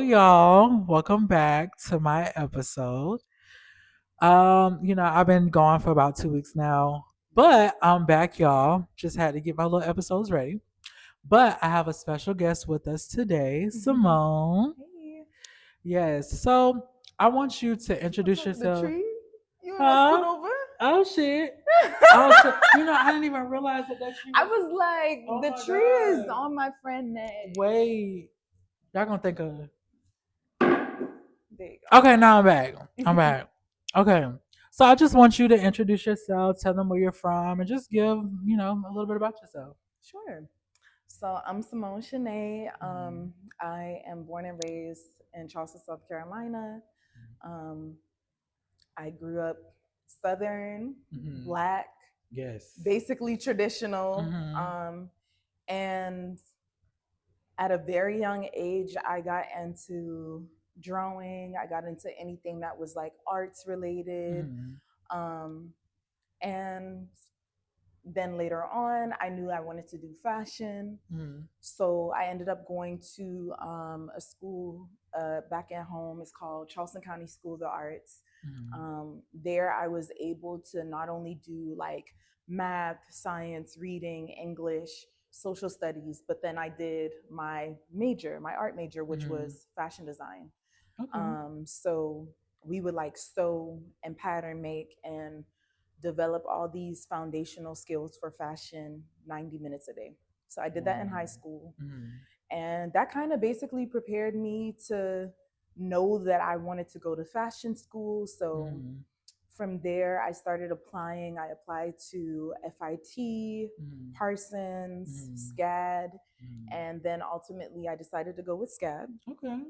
y'all, welcome back to my episode. I've been gone for about 2 weeks now, but I'm back, y'all. Just had to get my little episodes ready. But I have a special guest with us today, Simone. Hey, Yes. So I want you to what's introduce up, the yourself. tree? You want to scoot Huh? over? Oh shit. Oh shit. I didn't even realize that you I was. was Oh like, the my tree is god. on my friend neck. Wait. Y'all gonna think of. There you Okay, now I'm back. I'm go. back. Okay. So I just want you to introduce yourself, tell them where you're from, and just give, a little bit about yourself. Sure. So I'm Simone Shanae. Mhm. I am born and raised in Charleston, South Carolina. Um, I grew up Southern, Mhm. Black, Yes. basically traditional. Mhm. And at a very young age, I got into drawing. I got into anything that was like arts related. Mhm. Um, and then later on, I knew I wanted to do fashion. Mhm. So I ended up going to a school back at home. It's called Charleston County School of the Arts. Mhm. There, I was able to not only do like math, science, reading, English, social studies, but then I did my major, my art major, which Mhm. was fashion design. Okay. So we would like sew and pattern make and develop all these foundational skills for fashion 90 minutes a day. So I did that in high Wow. school. Mhm. And that kind of basically prepared me to know that I wanted to go to fashion school. So Mhm. from there, I started applying. I applied to FIT, Mhm. Parsons, Mhm. SCAD, Mhm. and then ultimately I decided to go with SCAD. Okay.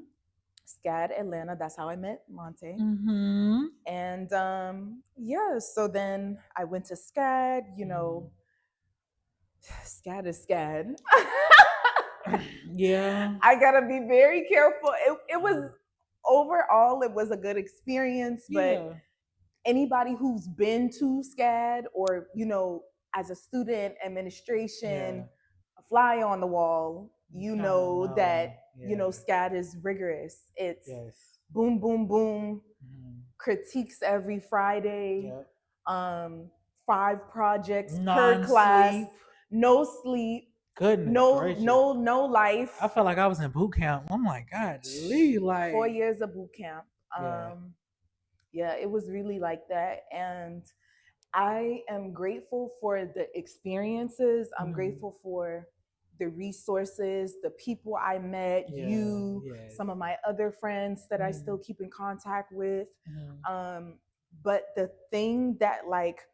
SCAD Atlanta. That's how I met Monte. Mhm. And yeah, so then I went to SCAD. Mhm. SCAD is SCAD. Yeah. I gotta be very careful. It was Mhm. overall, it was a good experience, but Yeah. anybody who's been to SCAD or, as a student Yeah. administration, a fly on the wall, You you kind of know that, know. Yeah. SCAD is rigorous. It's Yes. boom, boom, boom, Mhm. critiques every Friday, Yep. um, 5 projects per class, Non-sleep. no sleep, Goodness gracious. no I life. felt like I was in boot camp. I'm like, God, Lee, 4 years of boot camp. yeah. Yeah, it was really like that. And I am grateful for the experiences. I'm Mhm. grateful for the resources, the people I met, Yeah. you, Yes. some of my other friends that I still Mhm. keep in contact with. Mhm. Um, but the thing that like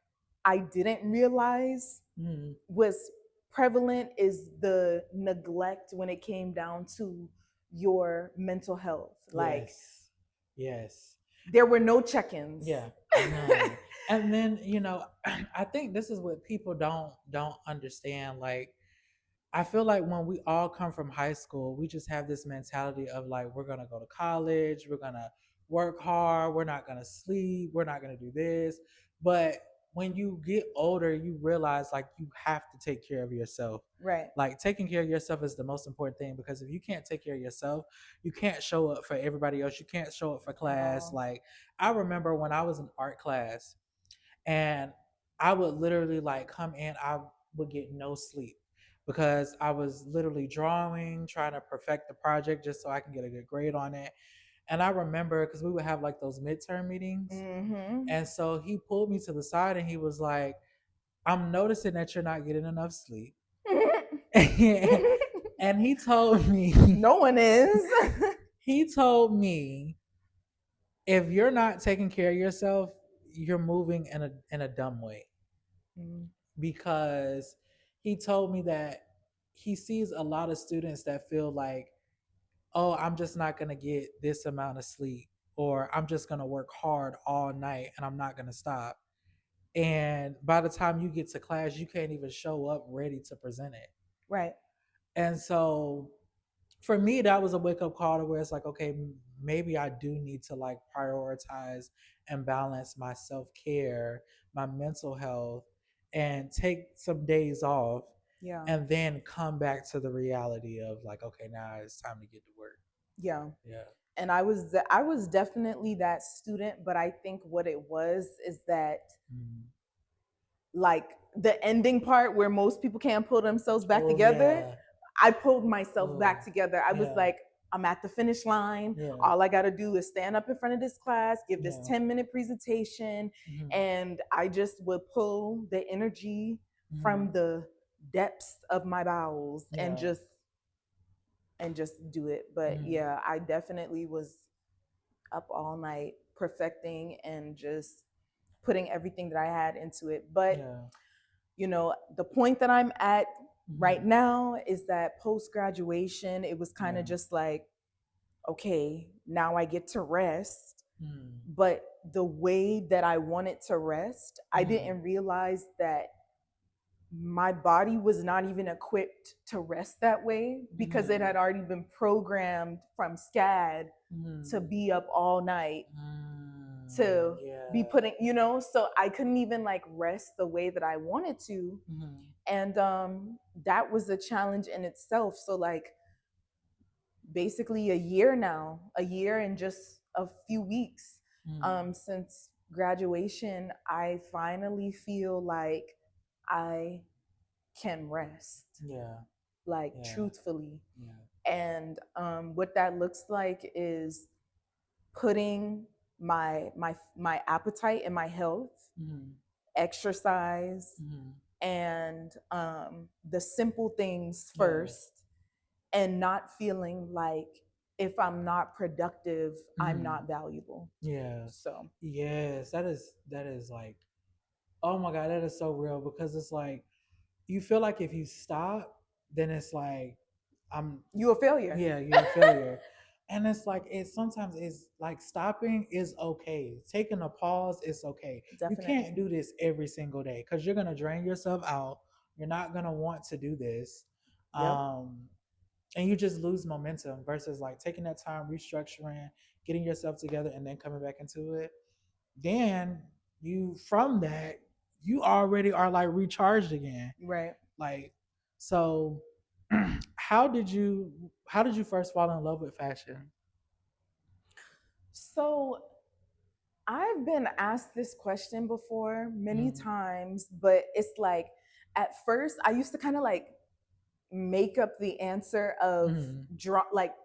I didn't realize Mhm. was prevalent is the neglect when it came down to your mental health. Like Yes. Yes. there were no check-ins. Yeah. None. And then, I think this is what people don't understand. Like, I feel like when we all come from high school, we just have this mentality of like, we're going to go to college, we're going to work hard, we're not going to sleep, we're not going to do this. But when you get older, you realize like you have to take care of yourself. Right. Like, taking care of yourself is the most important thing because if you can't take care of yourself, you can't show up for everybody else. You can't show up for At class. all. Like, I remember when I was in art class and I would literally like come in, I would get no sleep because I was literally drawing, trying to perfect the project just so I can get a good grade on it. And I remember because we would have like those midterm meetings. Mm-hmm. And so he pulled me to the side and he was like, I'm noticing that you're not getting enough sleep. And he told me, No one is. he told me, if you're not taking care of yourself, you're moving in a dumb way. Mm, Because he told me that he sees a lot of students that feel like, oh, I'm just not going to get this amount of sleep, or I'm just going to work hard all night and I'm not going to stop. And by the time you get to class, you can't even show up ready to present it. right. And so for me, that was a wake up call to where it's like, okay, maybe I do need to like prioritize and balance my self care, my mental health, and take some days off Yeah. and then come back to the reality of like, okay, now it's time to get to work. Yeah. Yeah. And I was definitely that student, but I think what it was is that, Mm. like, the ending part where most people can't pull themselves back Oh together, yeah. I pulled myself Oh back together. I was yeah. like, I'm at the finish line. Yeah. All I got to do is stand up in front of this class, give this Yeah. 10-minute presentation, Hmm. and I just would pull the energy Hmm. from the depths of my bowels Yeah. and just do it. But Hmm. yeah, I definitely was up all night perfecting and just putting everything that I had into it. But Yeah. the point that I'm at right Hmm. now is that post graduation, it was kind of Yeah. just like, okay, now I get to rest. Mm. But the way that I wanted to rest, I Mm. didn't realize that my body was not even equipped to rest that way because it Mm. had already been programmed from SCAD to Mm. be up all night, Mm. to be Yeah. putting, so I couldn't even like rest the way that I wanted to. Mm. And that was a challenge in itself. So, like, basically a year and just a few weeks Mm. since graduation, I finally feel like I can rest, Yeah. like, Yeah. truthfully. Yeah. And what that looks like is putting my appetite and my health, Mm. exercise, Mm. and the simple things Yeah. first, and not feeling like if I'm not productive, I'm Mm. not valuable. Yeah. So, Yes, that is like, oh my God, that is so real because it's like you feel like if you stop, then it's like I'm you a failure. yeah, you're a failure. And it's like it sometimes it's like stopping is okay. Taking a pause is okay. You can't Definitely. do this every single day because you're gonna drain yourself out. You're not gonna want to do this. Yep. Um, and you just lose momentum versus like taking that time, restructuring, getting yourself together, and then coming back into it. Then you from that, you already are like recharged again. Right. Like so how did you first fall in love with fashion? So, I've been asked this question before many Mm. times, but it's like, at first I used to kind of like make up the answer of Mm.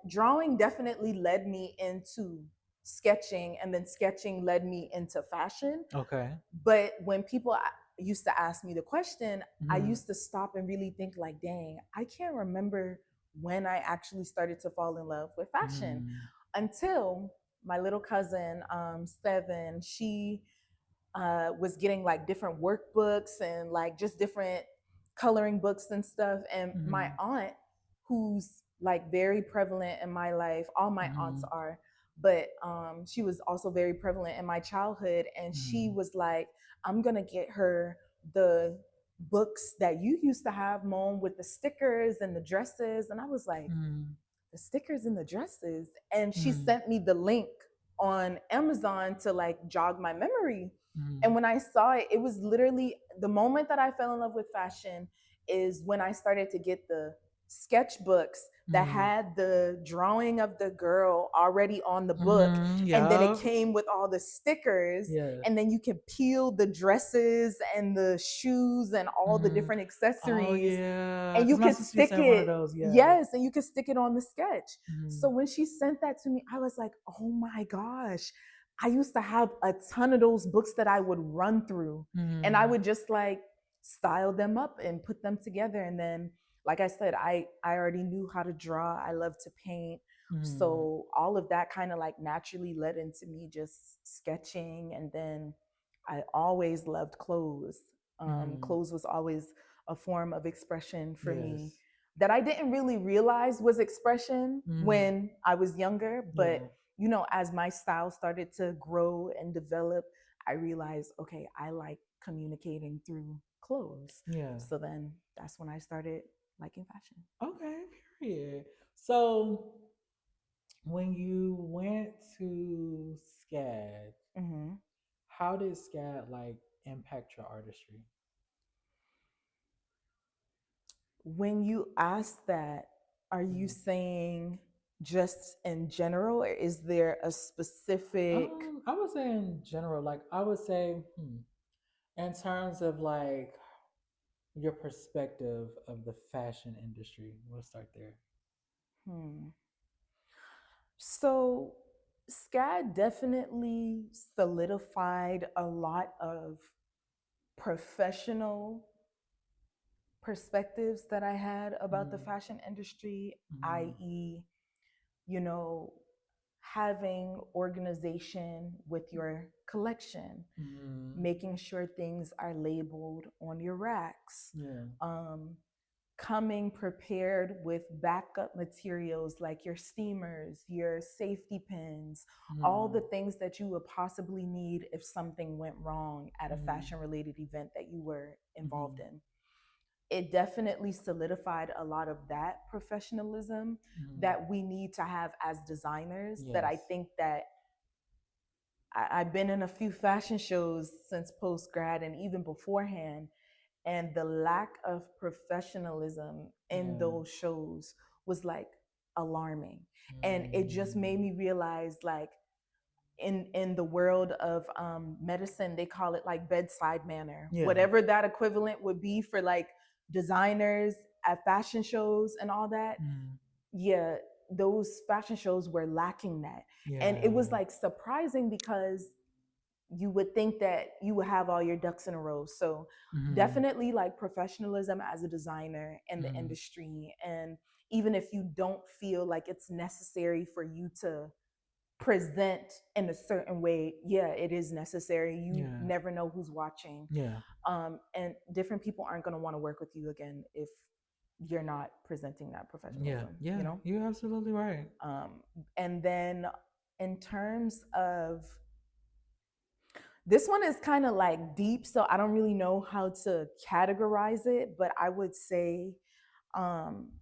drawing definitely led me into sketching, and then sketching led me into fashion. Okay. But when people used to ask me the question, I Mm. used to stop and really think, like, dang, I can't remember when I actually started to fall in love with fashion, Mm. until my little cousin, Seven, she was getting like different workbooks and like just different coloring books and stuff. And my Mm. aunt, who's like very prevalent in my life, all my aunts Mm. are, but she was also very prevalent in my childhood. And she Mm. was like, I'm going to get her the books that you used to have, Mom, with the stickers and the dresses. And I was like, Mm. the stickers and the dresses. And she Mm. sent me the link on Amazon to like jog my memory. And Mm. when I saw it, it was literally the moment that I fell in love with fashion is when I started to get the sketchbooks that Mm. had the drawing of the girl already on the book. Mm. And then it Yeah. came with all the stickers. Yeah. And then you can peel the dresses and the shoes and all the Mm. different Oh accessories, yeah, and you because my can sister used stick to have one of it. those. Yeah. Yes, and you can stick it on the sketch. So Mm. when she sent that to me, I was like, oh my gosh, I used to have a ton of those books that I would run through, and I Mm. would just like style them up and put them together. And then, like I said, I already knew how to draw. I love to paint. Mm. So all of that kind of like naturally led into me just sketching. And then I always loved clothes. Mm. Clothes was always a form of expression for me Yes. that I didn't really realize was expression Mm. when I was younger. But, Yeah. as my style started to grow and develop, I realized, okay, I like communicating through clothes. Yeah. So then that's when I started liking fashion. Okay. Period. So when you went to SCAD, Hmm. how did SCAD like impact your artistry? When you ask that, are you Mm. saying just in general, or is there a specific? I would say in general, like I would say, in terms of like your perspective of the fashion industry. We'll start there. Hmm. So, SCAD definitely solidified a lot of professional perspectives that I had about the Mm-hmm. fashion industry, Mm-hmm. i.e., you know, having organization with your collection, Mm-hmm. making sure things are labeled on your racks, Yeah. um, coming prepared with backup materials like your steamers, your safety pins, all Mm-hmm. the things that you would possibly need if something went wrong at a Mm-hmm. fashion related event that you were Mm-hmm. involved in. It definitely solidified a lot of that professionalism Mm-hmm. that we need to have as designers, that I Yes. think that I've been in a few fashion shows since post grad and even beforehand, and the lack of professionalism in Yeah. those shows was like alarming. And it just made Mm. me realize, like, in the world of medicine, they call it like bedside manner, Yeah. whatever that equivalent would be for like designers at fashion shows and all that. Mm. Yeah, those fashion shows were lacking that. And it was Yeah. like surprising because you would think that you would have all your ducks in a row. So Mm-hmm. definitely like professionalism as a designer in the Mm. industry. And even if you don't feel like it's necessary for you to present in a certain way, yeah, it is necessary. You Yeah. never know who's watching. Yeah. And different people aren't going to want to work with you again if you're not presenting that Yeah. professionalism, Yeah. you know? You're absolutely right. And then in terms of, this one is kind of like deep, so I don't really know how to categorize it, but I would say um,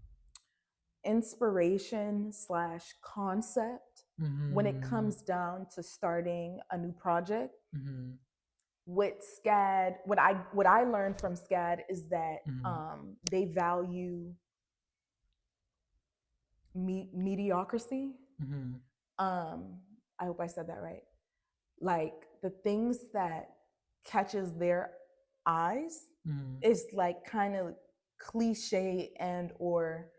inspiration slash concept when it Mm-hmm. comes down to starting a new project. Mm-hmm. With SCAD, what I learned from SCAD is that Mm-hmm. they value mediocrity. Mm-hmm. Um, I hope I said that right. Like the things that catches their eyes Mm-hmm. is like kind of cliche and or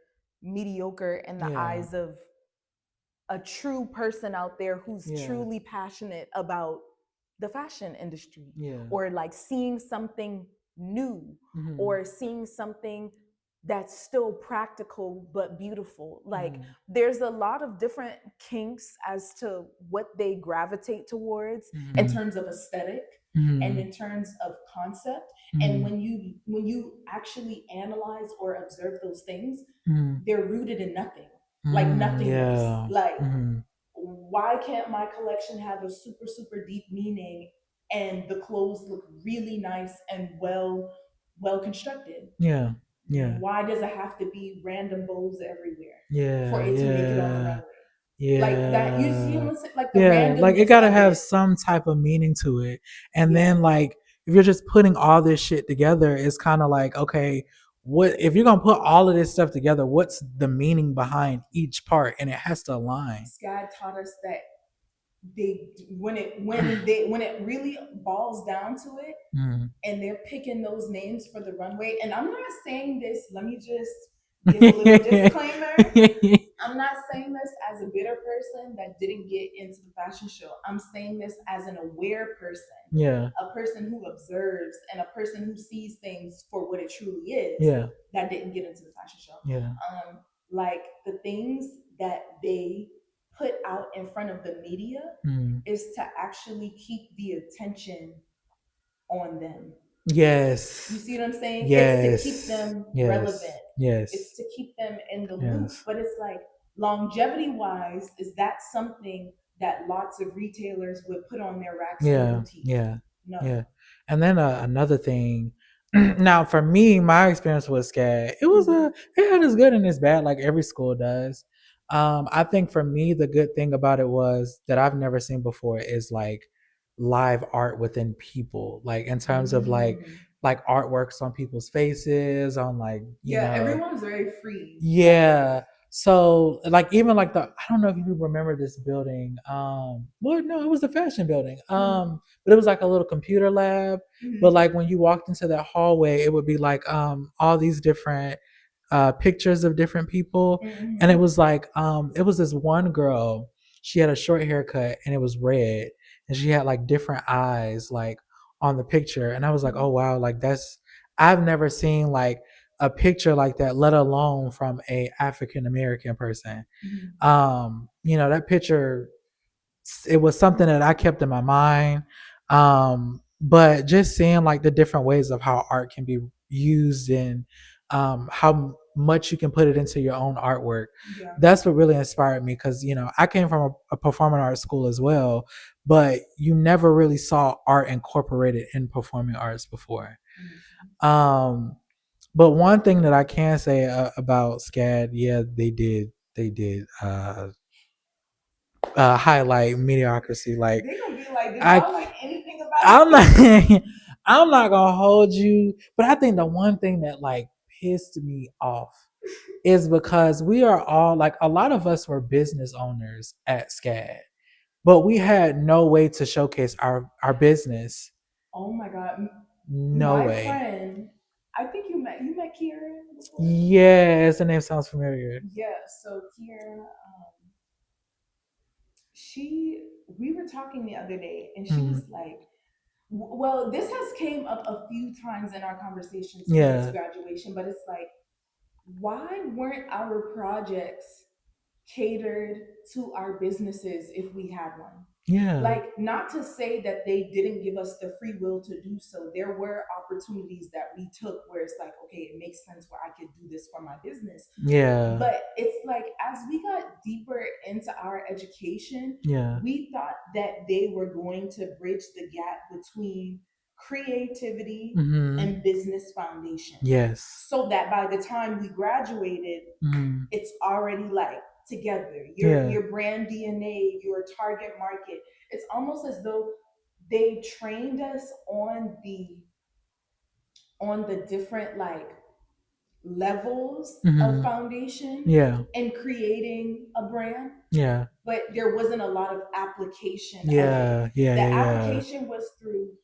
mediocre in the Yeah. eyes of a true person out there who's Yeah. truly passionate about the fashion industry, Yeah. or like seeing something new, Mm-hmm. or seeing something that's still practical but beautiful. Like Mm-hmm. there's a lot of different kinks as to what they gravitate towards in Mm-hmm. terms of aesthetic and Mm-hmm. in terms of concept. And Mm-hmm. when you actually analyze or observe those things, Mm-hmm. they're rooted in nothing, like Mm, nothingness. yeah. Like, Mm-hmm. why can't my collection have a super, super deep meaning and the clothes look really nice and well constructed? Yeah. Yeah. Why does it have to be random bows everywhere for Yeah. it to make it on the Yeah. runway? Like that, you see Yeah. what I'm saying? Like the Yeah. Like it randomness gotta of have it. some type of meaning to it. And Yeah. then like if you're just putting all this shit together, it's kind of like, okay, what if you're gonna put all of this stuff together, what's the meaning behind each part? And it has to align. Sky taught us that they when it really balls down to it, Mm. and they're picking those names for the runway. And I'm not saying this, let me just give a little disclaimer. I'm not saying this as a bitter person that didn't get into the fashion show. I'm saying this as an aware person, Yeah. a person who observes and a person who sees things for what it truly is, Yeah. that didn't get into the fashion show. Yeah. Like the things that they put out in front of the media Mm. is to actually keep the attention on them. You Yes. see what I'm saying? It's to keep Yes. them Yes. relevant. It's Yes. to keep them in the loop. Yes. But it's like, longevity wise, is that something that lots of retailers would put on their racks in a Yeah, boutique? yeah, No. yeah. And then another thing. Now, for me, my experience with SCAD, Mm-hmm. it had its good and its bad, like every school does. I think for me, the good thing about it was that I've never seen before is like live art within people, like in terms of Mm. like artworks on people's faces, on like Yeah, everyone's very free. Like, yeah. So like even like the I don't know if you remember this building. Well no, it was the fashion building. But it was like a little computer lab. But like when you walked into that hallway, it would be like all these different pictures of different people. And it was like it was this one girl, she had a short haircut and it was red and she had like different eyes like on the picture. And I was like, oh wow, like that's I've never seen like a picture like that, let alone from a African American person. You know, that picture, it was something that I kept in my mind. But just seeing like the different ways of how art can be used and how much you can put it into your own artwork. Yeah. That's what really inspired me because, you know, I came from a performing arts school as well, but you never really saw art incorporated in performing arts before. Um, but one thing that I can say about SCAD, yeah, they did highlight mediocrity. Like they gonna be like, did I, y'all like anything about I'm it? not, I'm not gonna hold you. But I think the one thing that like pissed me off is because we are all like a lot of us were business owners at SCAD, but we had no way to showcase our business. Oh my god, No my way. friend, I think you met Kira before. Yes, the name sounds familiar. Yeah, so Kira, she we were talking the other day, and she Mm. was like, well, this has came up a few times in our conversations since Yeah. graduation, but it's like, why weren't our projects catered to our businesses if we had one? Yeah. Like, not to say that they didn't give us the free will to do so. There were opportunities that we took where it's like, okay, it makes sense where I could do this for my business. Yeah. But it's like, as we got deeper into our education, Yeah. we thought that they were going to bridge the gap between creativity and business foundation. Yes. So that by the time we graduated, it's already like together. Yeah. Your brand DNA, your target market. It's almost as though they trained us on the different like levels of foundation, Yeah. and creating a brand, Yeah. but there wasn't a lot of application of it. Yeah. Yeah. The Yeah. Yeah. application was through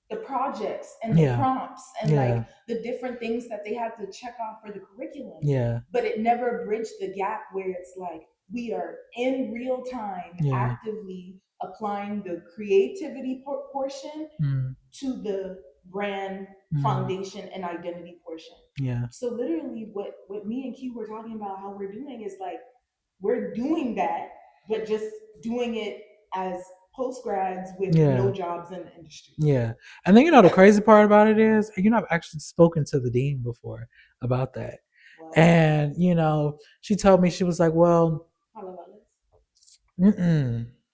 the projects and the Yeah. prompts and Yeah. like the different things that they had to check off for the curriculum. Yeah. But it never bridged the gap where it's like we are in real time Yeah. actively applying the creativity portion Mm. to the brand foundation and identity portion. Yeah. So literally what me and Q were talking about how we're doing is like we're doing that, but just doing it as post grads with no Yeah. jobs in the industry. Yeah. And then, you know, the crazy part about it is, you know, I've actually spoken to the dean before about that. Wow. And, you know, she told me, she was like, well,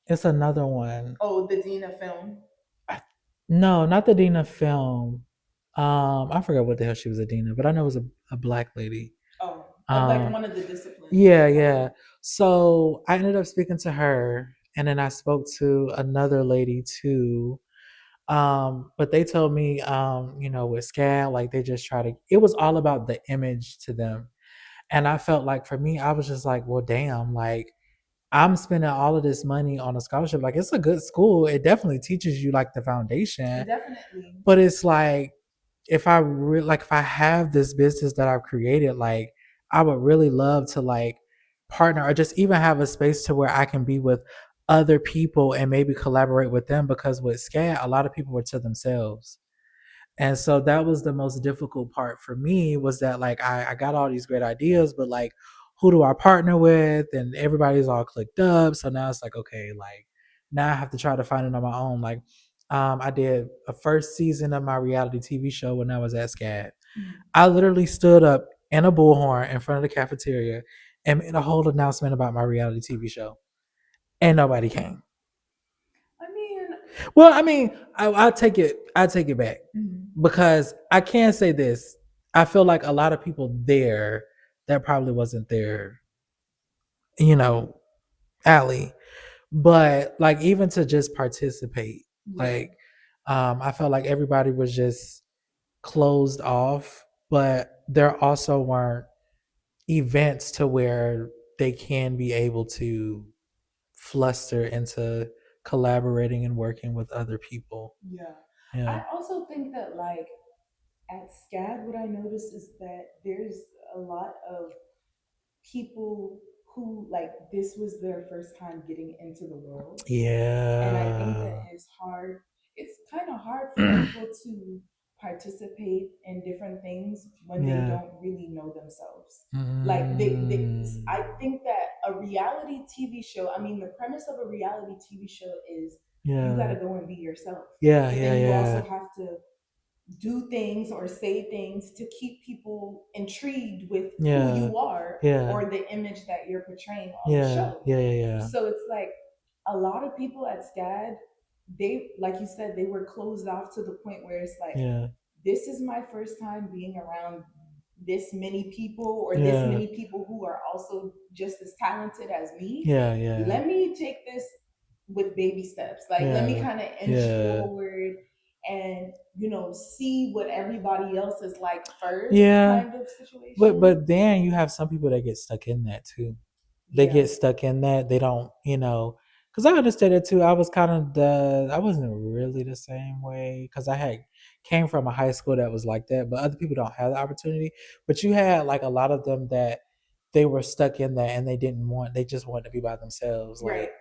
it's another one. Oh, the dean of film. No, not the dean of film. I forgot what the hell she was a dean of, but I know it was a black lady. Oh, like one of the disciplines. Yeah, yeah. So I ended up speaking to her, and then I spoke to another lady too. But they told me, you know, with SCAD, like they just try to. It was all about the image to them, and I felt like for me, I was just like, well, damn, like I'm spending all of this money on a scholarship. Like it's a good school. It definitely teaches you like the foundation. Definitely. But it's like if I have this business that I've created, like I would really love to like partner or just even have a space to where I can be with other people and maybe collaborate with them because with SCAD, a lot of people were to themselves. And so that was the most difficult part for me was that like I got all these great ideas, but like who do I partner with? And everybody's all clicked up. So now it's like, okay, like now I have to try to find it on my own. Like I did a first season of my reality TV show when I was at SCAD. I literally stood up in a bullhorn in front of the cafeteria and made a whole announcement about my reality TV show. And nobody came. I mean, well, I mean, I'll take it. I'll take it back because I can say this. I feel like a lot of people there that probably wasn't their, you know, alley. But like even to just participate, like I felt like everybody was just closed off. But there also weren't events to where they can be able to fluster into collaborating and working with other people. Yeah. Yeah. I also think that like at SCAD, what I noticed is that there's a lot of people who like this was their first time getting into the world. And I think that Yeah. it's hard. It's kind of hard for people to participate in different things when they Yeah. don't really know themselves. Like I Mm. think that a reality TV show. I mean, the premise of a reality TV show is you got Yeah. to go and be yourself, Yeah, but yeah, then you yeah. also have to do things or say things to keep people intrigued with who Yeah. you are Yeah. or the image that you're portraying on the Yeah. show. Yeah, yeah, yeah. So it's like a lot of people at SCAD, they, like you said, they were closed off to the point where it's like, Yeah. this is my first time being around this many people or this Yeah. many people who are also just as talented as me. Yeah, yeah. Let me take this with baby steps. Like, let me Yeah. kind of inch Yeah. forward and, see what everybody else is like first, Yeah. kind of But situation. then you have some people that get stuck in that too. They Yeah. get stuck in that. They don't, because I understood it too. I was kind of I wasn't really the same way because I had came from a high school that was like that, but other people don't have the opportunity. But you had like a lot of them that they were stuck in that and they just wanted to be by themselves. Right. Like,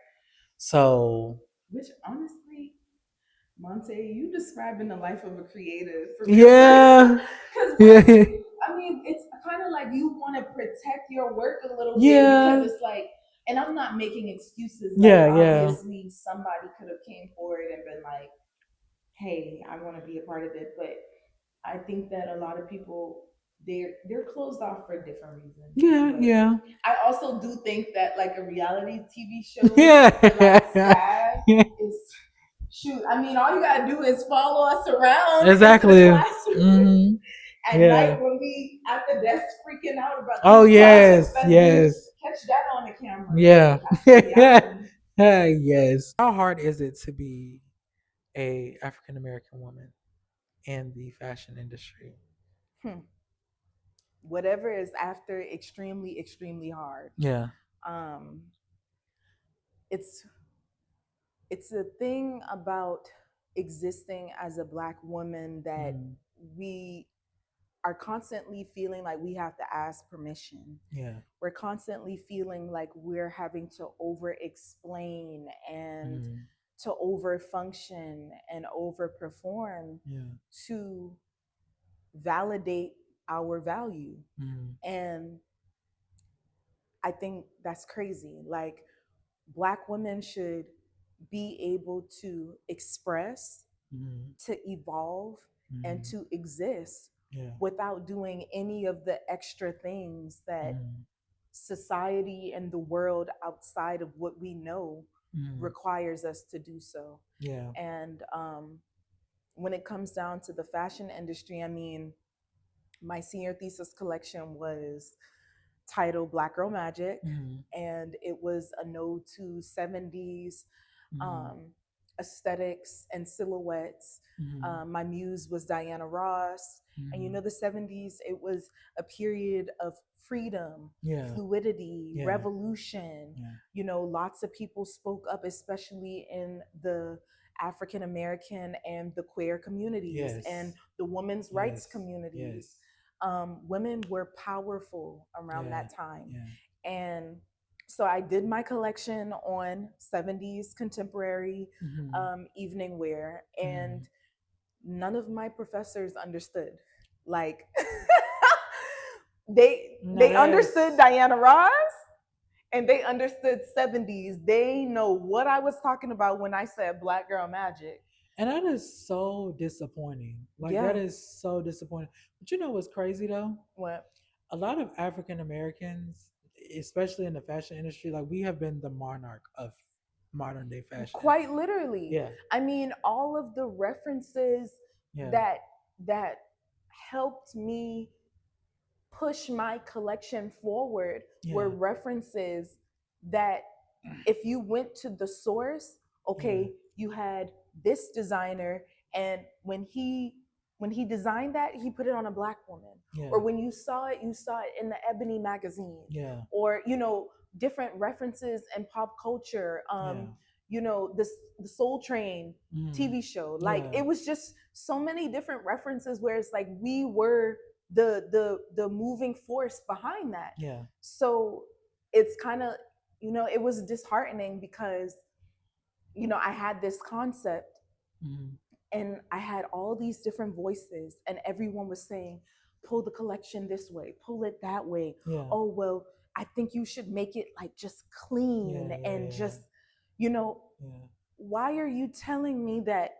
so, Which honestly, Monte, you describing the life of a creative for real, for real. yeah. Because Yeah. I mean, it's kind of like you want to protect your work a little bit because Yeah. it's like, and I'm not making excuses. Like, Yeah, yeah. obviously, somebody could have came forward and been like, "Hey, I want to be a part of it," but I think that a lot of people they're closed off for different reasons. Yeah, But yeah. I also do think that like a reality TV show like Yeah. Scab is shoot. I mean, all you gotta do is follow us around into the Exactly. classroom Hmm. at Yeah. night when we at the desk freaking out about Oh, these projects yes, pending. yes. Catch that on the camera. Yeah. That's the reality. Yes. How hard is it to be a African American woman in the fashion industry? Hmm. Whatever is after extremely, extremely hard. Yeah. Um, it's it's a thing about existing as a black woman that Mm. we are constantly feeling like we have to ask permission. Yeah. We're constantly feeling like we're having to over explain and Mm. to over function and over perform Yeah. to validate our value. Mm. And I think that's crazy. Like, black women should be able to express, Mm. to evolve, and Mm. to exist Yeah. without doing any of the extra things that Mm. society and the world outside of what we know Mm. requires us to do so. Yeah. And when it comes down to the fashion industry, I mean, my senior thesis collection was titled Black Girl Magic, Mm. and it was a node to 70s Mm. um, aesthetics and silhouettes. Mm. My muse was Diana Ross. And Mm. the 70s, it was a period of freedom, Yeah. fluidity, Yeah. revolution. Yeah. Lots of people spoke up, especially in the African American and the queer communities and Yes. the women's rights Yes. communities. Yes. Women were powerful around Yeah. that time. Yeah. And so I did my collection on 70s contemporary Mm-hmm. evening wear, Mm-hmm. and none of my professors understood. Like, No, they understood that's Diana Ross and they understood 70s. They know what I was talking about when I said Black Girl Magic. and that is so disappointing. Like that Yeah. is so disappointing. But you know what's crazy though? What? A lot of African Americans, especially in the fashion industry, like we have been the monarch of modern day fashion. Quite literally. Yeah. I mean, all of the references Yeah. that helped me push my collection forward were Yeah. references that if you went to the source, Yeah. okay, you had this designer, and when he designed that, he put it on a black woman. Yeah. Or when you saw it in the Ebony magazine. Yeah. Or different references in pop culture. Yeah. The Soul Train Mm. TV show. Like Yeah. it was just so many different references where it's like we were the moving force behind that. Yeah. So it's kind of, it was disheartening because I had this concept Mm. and I had all these different voices, and everyone was saying, pull the collection this way, pull it that way. Yeah. Oh, well, I think you should make it like just clean Yeah. and Yeah. just, you know, Yeah. why are you telling me that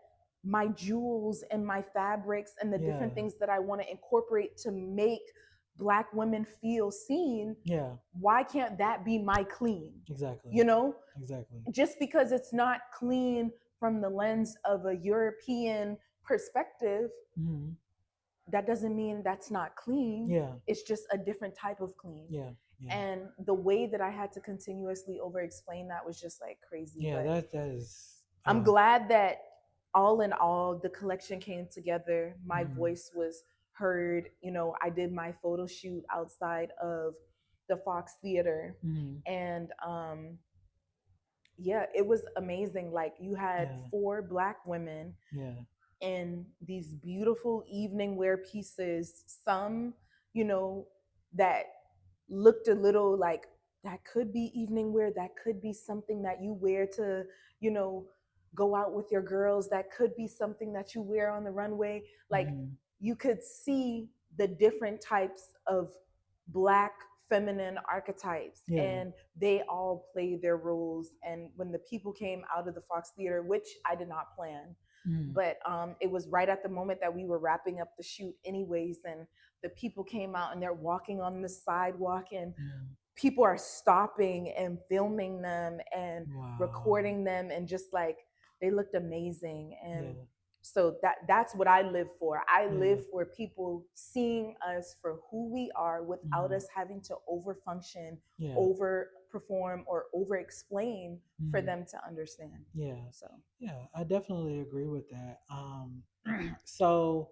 my jewels and my fabrics and the Yeah. different things that I want to incorporate to make Black women feel seen, Yeah. why can't that be my clean? Exactly. You know, Exactly. just because it's not clean from the lens of a European perspective, Mm. that doesn't mean that's not clean. Yeah. It's just a different type of clean. Yeah. Yeah. And the way that I had to continuously over explain that was just like crazy. Yeah. But That is. I'm glad that all in all, the collection came together. My Mm. voice was heard. I did my photo shoot outside of the Fox Theater. Mm. And yeah, it was amazing. Like you had Yeah. four Black women Yeah. in these beautiful evening wear pieces, some, you know, that looked a little like that could be evening wear, that could be something that you wear to, you know, go out with your girls, that could be something that you wear on the runway. Like Mm. you could see the different types of Black feminine archetypes, Yeah. and they all play their roles. And when the people came out of the Fox Theater, which I did not plan, Mm. but it was right at the moment that we were wrapping up the shoot anyways, and the people came out and they're walking on the sidewalk, and Mm. people are stopping and filming them and Wow. recording them, and just like they looked amazing. And Yeah. so that's what I live for. I live Yeah. for people seeing us for who we are without Mm. us having to overfunction, Yeah. over perform, or over explain for Mm. them to understand. Yeah. So Yeah. I definitely agree with that. So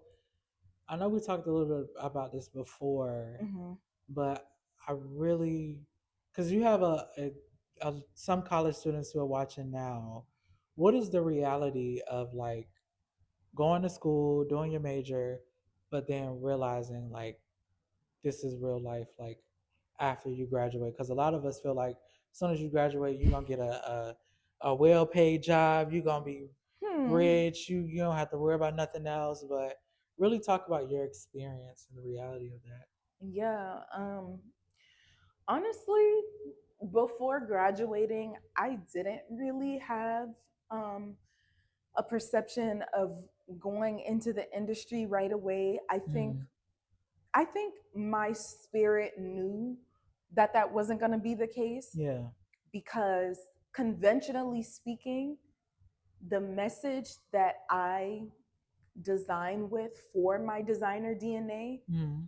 I know we talked a little bit about this before, mhm. but I really, because you have some college students who are watching now. What is the reality of like going to school, doing your major, but then realizing like this is real life, like after you graduate? Because a lot of us feel like as soon as you graduate, you're gonna get a well paid job, you're gonna be Hmm. rich, you don't have to worry about nothing else. But really talk about your experience and the reality of that. Yeah. Honestly, before graduating, I didn't really have um, a perception of going into the industry right away. Mm. I think my spirit knew that that wasn't going to be the case, Yeah. because conventionally speaking, the message that I design with for my designer DNA, Mm.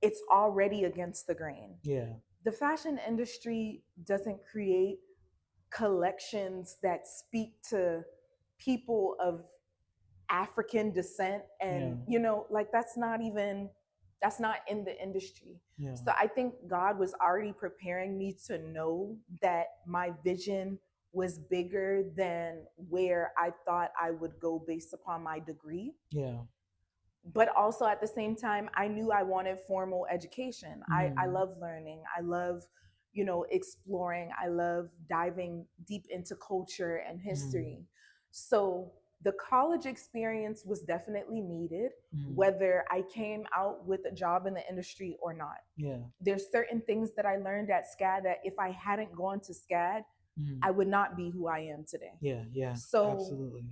it's already against the grain. Yeah. The fashion industry doesn't create collections that speak to people of African descent, Yeah. and like that's not in the industry. Yeah. So I think God was already preparing me to know that my vision was bigger than where I thought I would go based upon my degree. Yeah. But also at the same time, I knew I wanted formal education. I Mm. love learning, I love exploring, I love diving deep into culture and Mm. history. So the college experience was definitely needed, Mm. whether I came out with a job in the industry or not. Yeah. There's certain things that I learned at SCAD that if I hadn't gone to SCAD, Mm. I would not be who I am today. Yeah. Yeah. So Absolutely.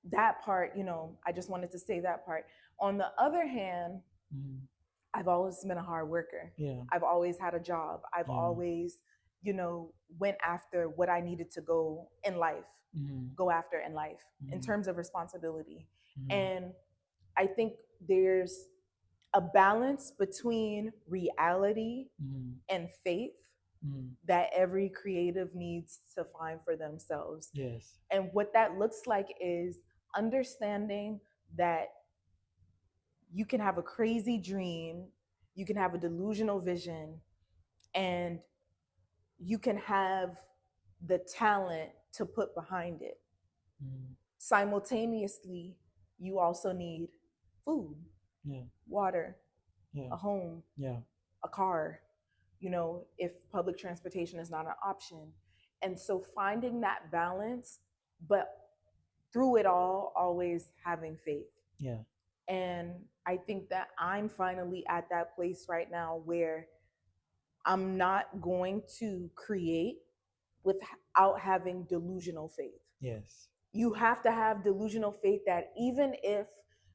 that part, I just wanted to say that part. On the other hand, Mm. I've always been a hard worker. Yeah. I've always had a job. I've Yeah. always, went after what I needed to Mm. go after in life in Mm. terms of responsibility. Mm. And I think there's a balance between reality Mm. and faith Mm. that every creative needs to find for themselves. Yes. And what that looks like is understanding that you can have a crazy dream, you can have a delusional vision, and you can have the talent to put behind it. Mm. Simultaneously, you also need food, Yeah. water, Yeah. a home, Yeah. a car, if public transportation is not an option. And so finding that balance, but through it all, always having faith. Yeah. And I think that I'm finally at that place right now where I'm not going to create without having delusional faith. Yes. You have to have delusional faith that even if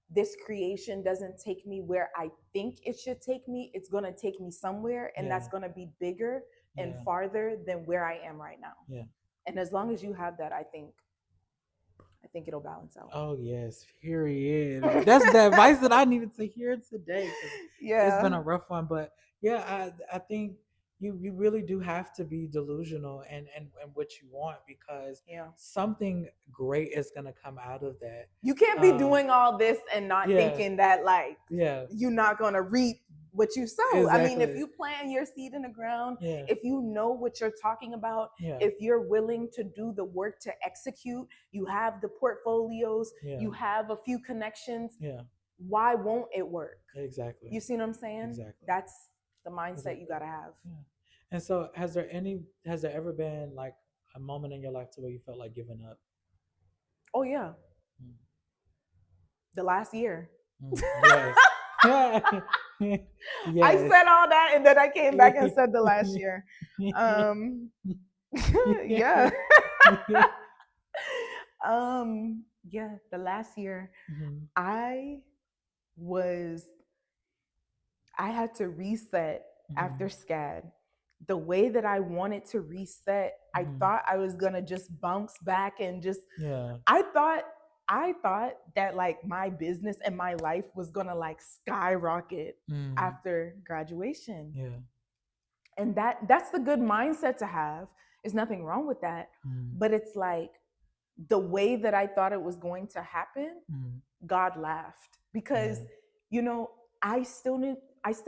this creation doesn't take me where I think it should take me, it's going to take me somewhere, and Yeah. that's going to be bigger and Yeah. farther than where I am right now. Yeah. And as long as you have that, I think it'll balance out. Oh yes, period. That's the advice that I needed to hear today because it's been Yeah. a rough one. But yeah, I think you really do have to be delusional and what you want because Yeah. something great is gonna come out of that. You can't be Um, doing all this and not yeah, thinking that like yeah, you're not going to reap what you sow. I mean, if exactly. you plant your seed in the ground, Yeah, if you know what you're talking about, yeah, if you're willing to do the work to execute, you have the portfolios, yeah, you have a few connections, yeah. why won't it work? Exactly, You see what I'm saying? exactly, That's the mindset you exactly. got to have. Yeah. And so, has there ever been like a moment in your life to where you felt like giving up? Oh, yeah. Mm. The last year. Mm, yes. I Yes. said all that and then I came back and said the last year. Um, yeah. Yeah, the last year Mhm, I was I had to reset after mhm, SCAD. The way that I wanted to reset, I mhm. thought I was gonna just bounce back and just Yeah. I thought I thought that like my business and my life was gonna like skyrocket Mm, after graduation. yeah. And that's the good mindset to have. There's nothing wrong with that. Mm, But it's like the way that I thought it was going to happen, mm, God laughed because yeah. you know I still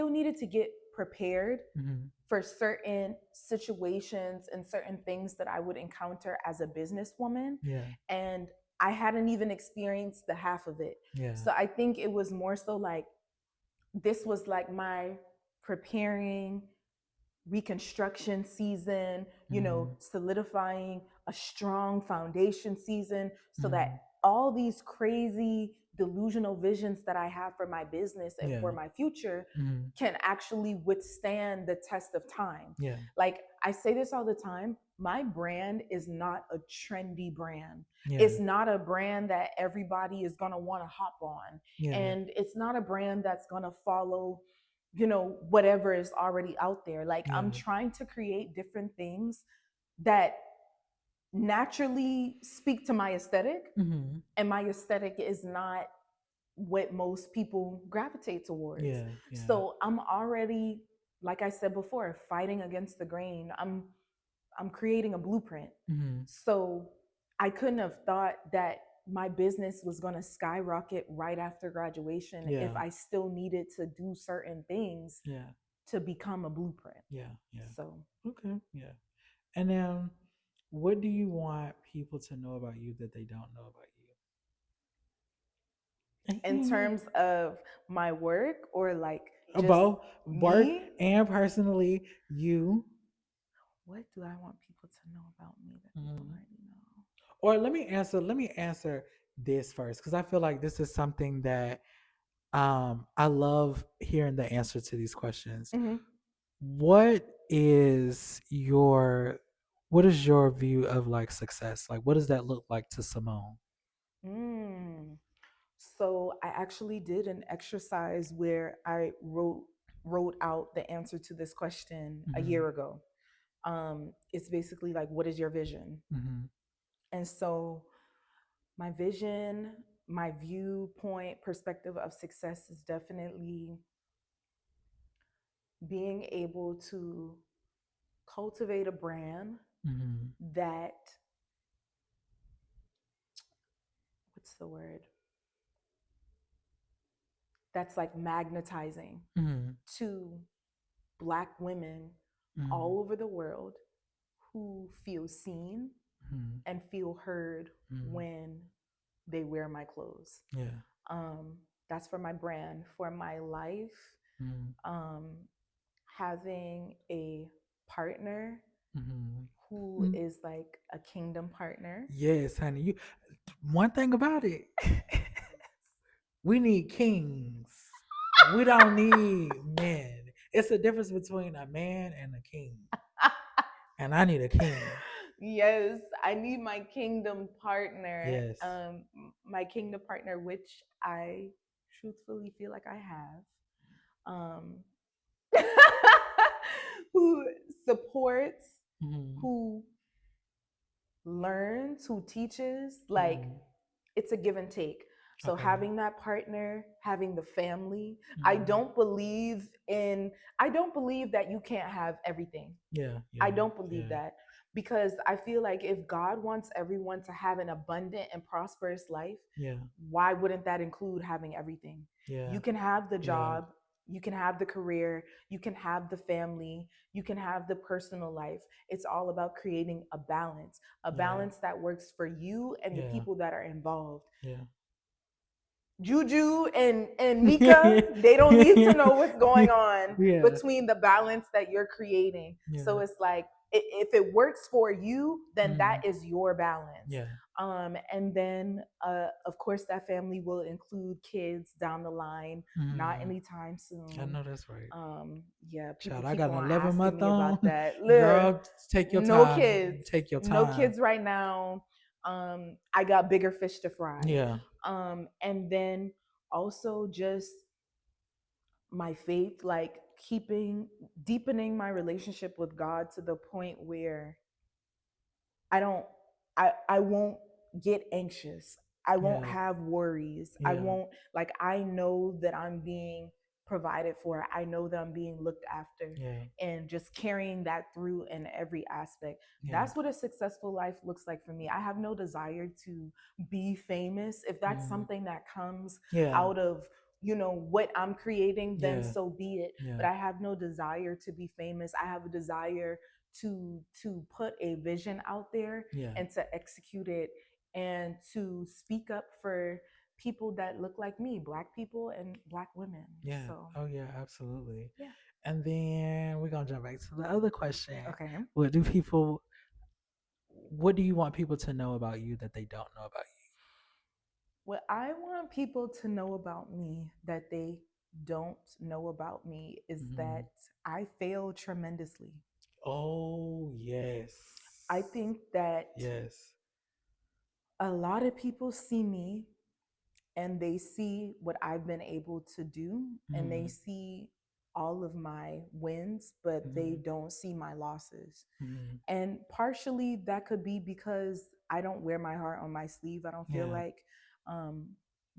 needed to get prepared Mhm, for certain situations and certain things that I would encounter as a businesswoman, yeah. and I hadn't even experienced the half of it. Yeah. So I think it was more so like this was like my preparing reconstruction season, Mhm, solidifying a strong foundation season so that mhm, all these crazy delusional visions that I have for my business and for yeah. my future Mhm, can actually withstand the test of time. yeah. Like I say this all the time, my brand is not a trendy brand. Yeah. It's not a brand that everybody is going to want to hop on. Yeah. And it's not a brand that's going to follow whatever is already out there. Like I'm Yeah. trying to create different things that naturally speak to my aesthetic, Mhm, and my aesthetic is not what most people gravitate towards. yeah. Yeah. So I'm already, like I said before, fighting against the grain. I'm creating a blueprint. Mhm, So I couldn't have thought that my business was going to skyrocket right after graduation if yeah. I still needed to do certain things Yeah. to become a blueprint. Yeah. Yeah. So, Okay. Yeah. And then, what do you want people to know about you that they don't know about in you? terms of my work or like just Both work me, and personally, you. what do I want people to know about me that they don't Mhm. already know? Or let me answer this first because I feel like this is something that I love hearing the answer to these questions. Mm-hmm. What is your what is your view of like success? Like what does that look like to Simone? Mm. So I actually did an exercise where I wrote out the answer to this question a Mm-hmm. year ago. It's basically like, what is your vision? Mm-hmm. And so my vision, my viewpoint, perspective of success is definitely being able to cultivate a brand Mm-hmm. that, what's the word? That's like magnetizing Mm-hmm. to Black women Mm-hmm. all over the world who feel seen Mm-hmm. and feel heard Mm-hmm. when they wear my clothes. Yeah. Um, that's for my brand. For my life, Mm-hmm. um, having a partner who Mm-hmm. is like a kingdom partner. Yes, honey. You one thing about it, we need kings. We don't need men. It's a difference between a man and a king. And I need a king. Yes, I need my kingdom partner. Yes. My kingdom partner, which I truthfully feel like I have. Um, who supports, Mm-hmm. who learns, who teaches. Like, Mm-hmm. it's a give and take. So Okay. having that partner, having the family, I Mm-hmm. don't believe in I don't believe that you can't have everything. Yeah, I yeah, don't believe yeah, that, because I feel like if God wants everyone to have an abundant and prosperous life, yeah, why wouldn't that include having everything? yeah, You can have the yeah, job, you can have the career, you can have the family, you can have the personal life. It's all about creating a yeah, balance that works for you and the yeah, people that are involved. yeah. Juju and Mika, they don't need to know what's going on Yeah, between the balance that you're creating. So yeah, it's like, if it works for you, then that mm, is your balance. yeah, And then, of course, that family will include kids down the line, not mm. anytime I soon. know that's right. Yeah, people Child, I keep got an on 11 asking month me about on. that. Look, Girl, take your no time. kids, Take your no time. kids right now. I got bigger fish to fry. Yeah, And then also just my faith, like deepening my relationship with God to the point where I don't I won't get anxious. I won't yeah, have worries. I yeah, won't, like, I know that I'm being provided for. I know that I'm being looked after, yeah, and just carrying that through in every aspect. yeah, That's what a successful life looks like for me. I have no desire to be famous. If that's mm, something that comes yeah, out of, what I'm creating, then yeah, so be it. yeah, But I have no desire to be famous. I have a desire to put a vision out there yeah, and to execute it, and to speak up for people that look like me, black people and black women. yeah. So Oh, yeah, absolutely. yeah. And then we're gonna jump back to the other question. Okay. What do people? What do you want people to know about you that they don't know about What I want people to know about me that they don't know about me is you? that I fail tremendously. Oh, yes. I think that Yes. a lot of people see me and they see what I've been able to do, and they Mm-hmm. see all of my wins, but they Mm-hmm. don't see my losses. Mm-hmm. And partially that could be because I don't wear my heart on my sleeve. I don't feel Yeah. like, um,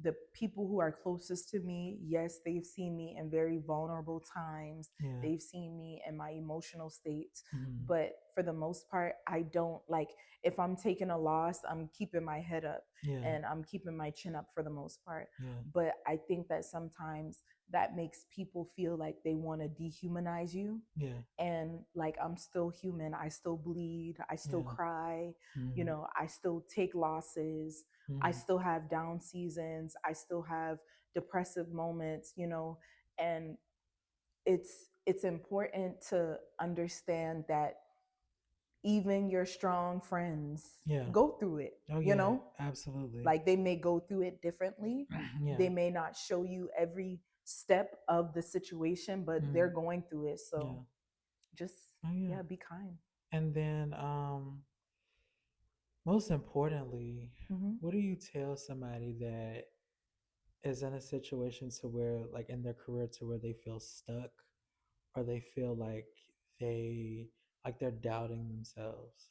the people who are closest to me, yes, they've seen me in very vulnerable times. Yeah. They've seen me in my emotional states. Mm-hmm. But for the most part, I don't like, if I'm taking a loss, I'm keeping my head up Yeah. and I'm keeping my chin up for the most part. Yeah. But I think that sometimes that makes people feel like they want to dehumanize you. Yeah. And like, I'm still human. I still bleed. I still Yeah. cry. Mm-hmm. I still take losses. I Mm-hmm. still have down seasons. I still have depressive moments. And it's important to understand that even your strong friends Yeah. go through it, Oh, you yeah. know? Absolutely. Like, they may go through it differently. Yeah. They may not show you every step of the situation, but Mm-hmm. they're going through it. So Yeah. just, Oh, yeah. yeah, be kind. And then, most importantly, Hmm. what do you tell somebody that is in a situation to where, like, in their career, to where they feel stuck, or they feel like they they're doubting themselves?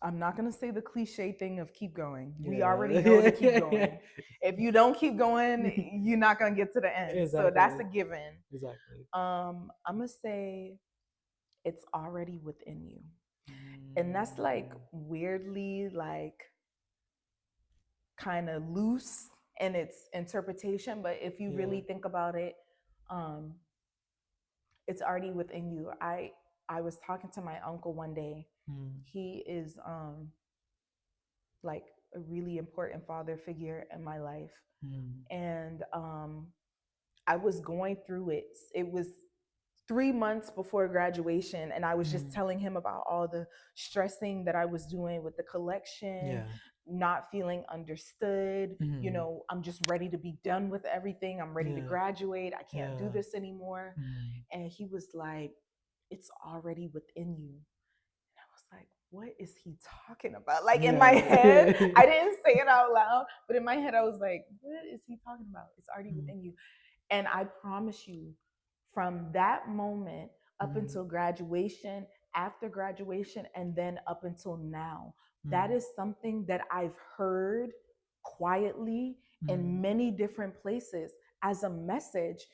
I'm not going to say the cliche thing of keep going. We already know to keep Yeah. going. If you don't keep going, you're not going to get to the end. So that's Exactly. a given. Exactly. I'm going to say it's already within you. And that's like Mm, weirdly, like, kind of loose in its interpretation. But if you yeah. really think about it, um, it's already within you. I was talking to my uncle one day. Mm, He is like a really important father figure in my life. mm, And I was going through it. It was 3 months before graduation, and I was just mm. telling him about all the stressing that I was doing with the collection, Yeah. not feeling understood. Mm, I'm just ready to be done with everything. I'm ready to yeah. graduate. I can't do Yeah. this anymore. Mm, And he was like, it's already within you. I was like, what is he talking about? Like in my yeah. head, I didn't say it out loud, but in my head, I was like, what is he talking about? It's already Mm, within you. And I promise you, from that moment up mm, until graduation, after graduation, and then up until now, that mm, is something that I've heard quietly in mm, many different places as a message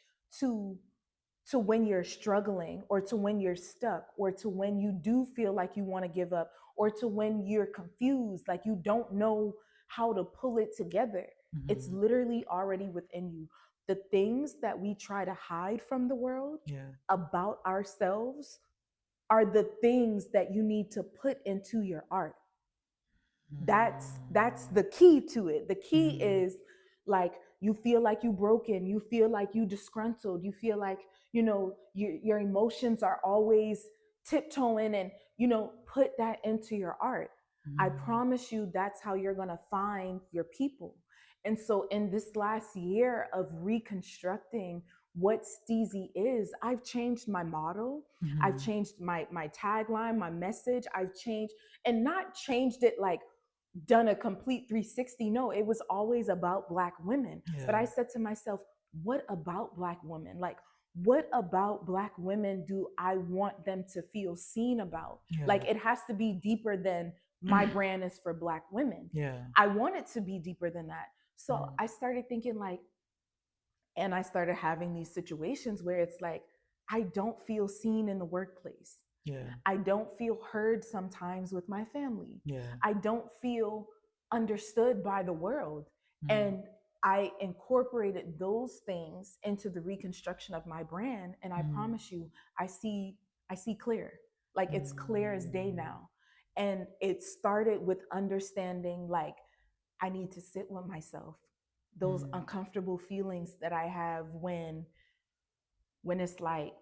to when you're struggling, or to when you're stuck, or to when you do feel like you want to give up, or to when you're confused, like you don't know how to pull it together. It's mm. literally already within you. The things that we try to hide from the world Yeah. about ourselves are the things that you need to put into your art. That's Mm, the key to it. The key mm, is, like, you feel like you broken, you feel like you disgruntled, you feel like, your emotions are always tiptoeing, and put that into your art. I mm, promise you, that's how you're going to find your people. And so in this last year of reconstructing what Steezy is, I've changed my model. I've mm. changed my tagline, my message. I've changed, and not changed it like done a complete 360. No, it was always about Black women. But Yeah. I said to myself, what about Black women? Like, what about Black women do I want them to feel seen about? Yeah. Like, it has to be deeper than my brand is for Black women. Yeah. I want it to be deeper than that. So Mm, I started thinking, like, and I started having these situations where it's like, I don't feel seen in the workplace. yeah. I don't feel heard sometimes with my family. Yeah. I don't feel understood by the world. Mm, And I incorporated those things into the reconstruction of my brand. And I mm, promise you, I see clear. Like, it's clear as day mm, now. And it started with understanding, like, I need to sit with myself. Those mm. uncomfortable feelings that I have when it's like,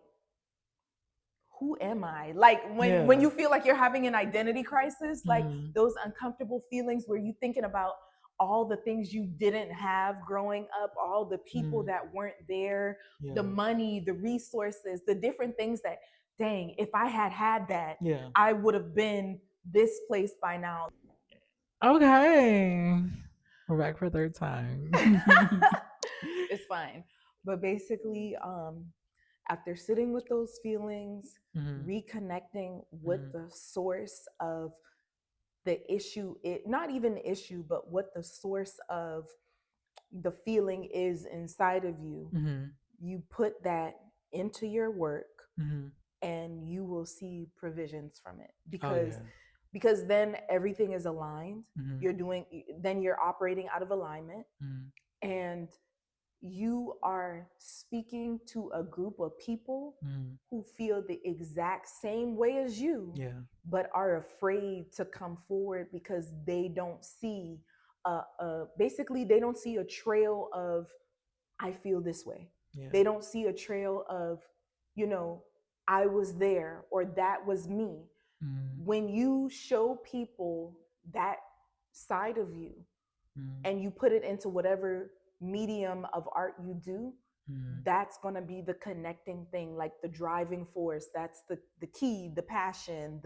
who am I? Like, when Yeah. you feel like you're having an identity crisis, like Mm, those uncomfortable feelings where you thinking about all the things you didn't have growing up, all the people mm. that weren't there, the Yeah. money, the resources, the different things that, dang, if I had had that, Yeah. I would have been this place by now. Okay. We're back for a third time. It's fine. But basically, after sitting with those feelings, Mm, reconnecting with mm, the source of the issue, it not even the issue, but what the source of the feeling is inside of you, mm, you put that into your work, mm. and you will see provisions from it, Oh because yeah. then everything is aligned. Mm, You're doing Then you're operating out of alignment, mm, and you are speaking to a group of people mm. who feel the exact same way as you, Yeah. but are afraid to come forward because they don't see basically they don't see a trail of, I feel this way. Yeah. They don't see a trail of, you know, I was there, or that was me. Mm, When you show people that side of you, mm, and you put it into whatever medium of art you do, mm, that's going to be the connecting thing, like the driving force. That's the key, the passion,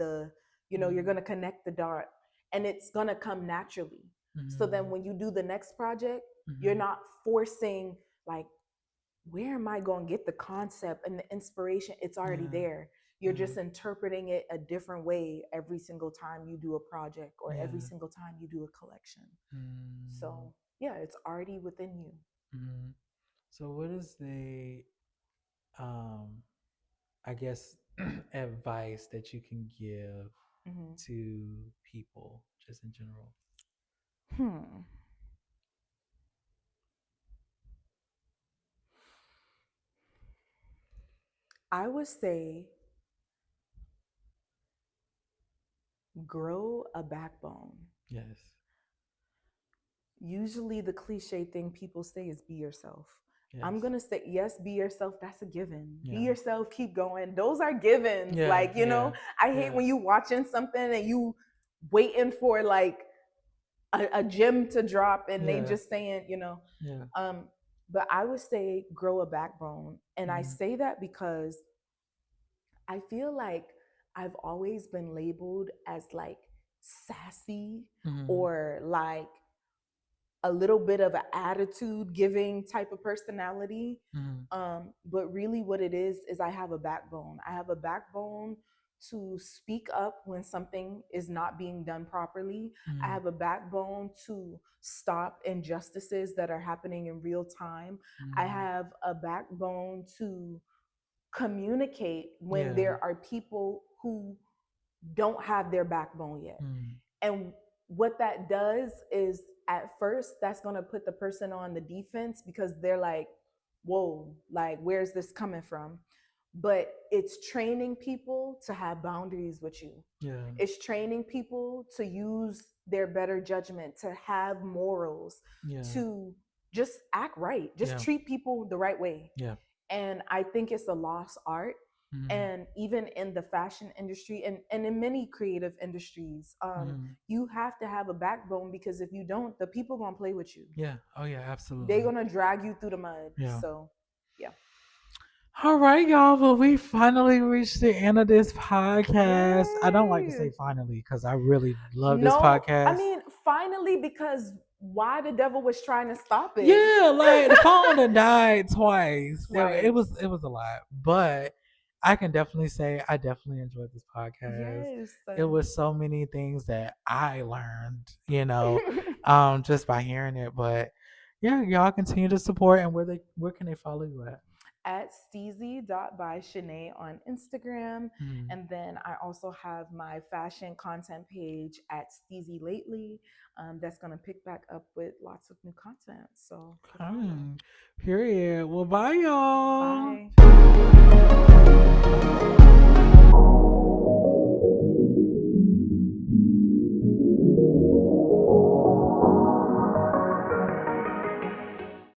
you're going mm, to connect the dot, and it's going to come naturally. So then mm, when you do the next project, you're mm. not forcing, like, where am I going to get the concept and the inspiration? It's already Yeah. there. You're Yeah. just interpreting it a different way every single time you do a project, or every Yeah. single time you do a collection. Mm, So, yeah, it's already within you. mm. So what is the um I guess advice that you can give Hmm. to people just in general? Hmm. I would say Grow a backbone. Yes. Usually the cliche thing people say is be yourself. I'm Yes. gonna say yes, be yourself. That's a given. Be Yeah. yourself, keep going. Those are givens. Yeah. Like, Yeah. I hate Yeah. when you watching something and you waiting for like a gem to drop and they Yeah. just saying, Yeah. um, but I would say grow a backbone. And I Mm-hmm. say that because I feel like I've always been labeled as like sassy Mm-hmm. or like a little bit of an attitude giving type of personality. Mm-hmm. But really, what it is I have a backbone. I have a backbone to speak up when something is not being done properly. I Mm-hmm. have a backbone to stop injustices that are happening in real time. I Mm-hmm. have a backbone to communicate when Yeah. there are people who don't have their backbone yet. Mm-hmm. And what that does is at first that's going to put the person on the defense because they're like, whoa, like where's this coming from? But it's training people to have boundaries with you. Yeah. It's training people to use their better judgment, to have morals, Yeah. to just act right, just Yeah. treat people the right way. Yeah. And I think it's a lost art. Mm-hmm. And even in the fashion industry and in many creative industries, Mm-hmm. you have to have a backbone because if you don't, the people gonna play with you. Yeah. Oh yeah. They're Absolutely. gonna drag you through the mud. Yeah. So yeah. All right, y'all. Well, we finally reached the end of this podcast. I don't like to Yay. say finally because I really love this No, I podcast. mean, finally, because why the devil was trying to stop it Yeah, like the phone that died twice. It twice. was a lot, but I can definitely say I definitely enjoyed this podcast. Yes. It was so many things that I learned, just by hearing it. But yeah, y'all continue to support and where can they follow you at? At steezy.by on Instagram. Mm. And then I also have my fashion content page at Steezy Lately. That's going to pick back up with lots of new content. So go follow. Period. Well, bye, y'all. Bye.